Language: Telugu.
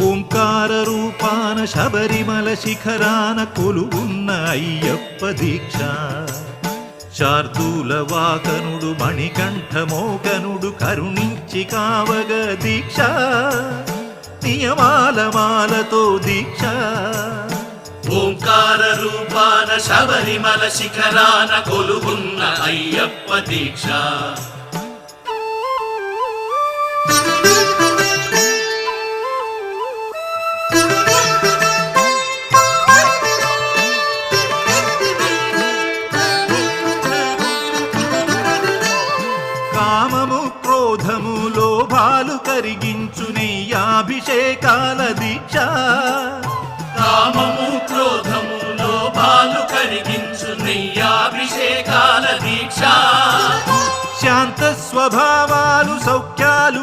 ఓంకార రూపాన శబరిమల శిఖరాన కొలువున్న అయ్యప్ప దీక్ష శార్దూల వాకనుడు మణికంఠమోకనుడు కరుణించి కావగ దీక్ష నియమాల మాలతో దీక్ష ఓంకార రూపాన శబరిమల శిఖరాన కొలువున్న అయ్యప్ప దీక్ష కామము క్రోధము లోభాలు కరిగించు నెయ్యాభిషేకాల దీక్ష కామము క్రోధము లోభాలు కరిగించు నెయ్యాభిషేకాల దీక్ష శాంత స్వభావాలు సౌఖ్యాలు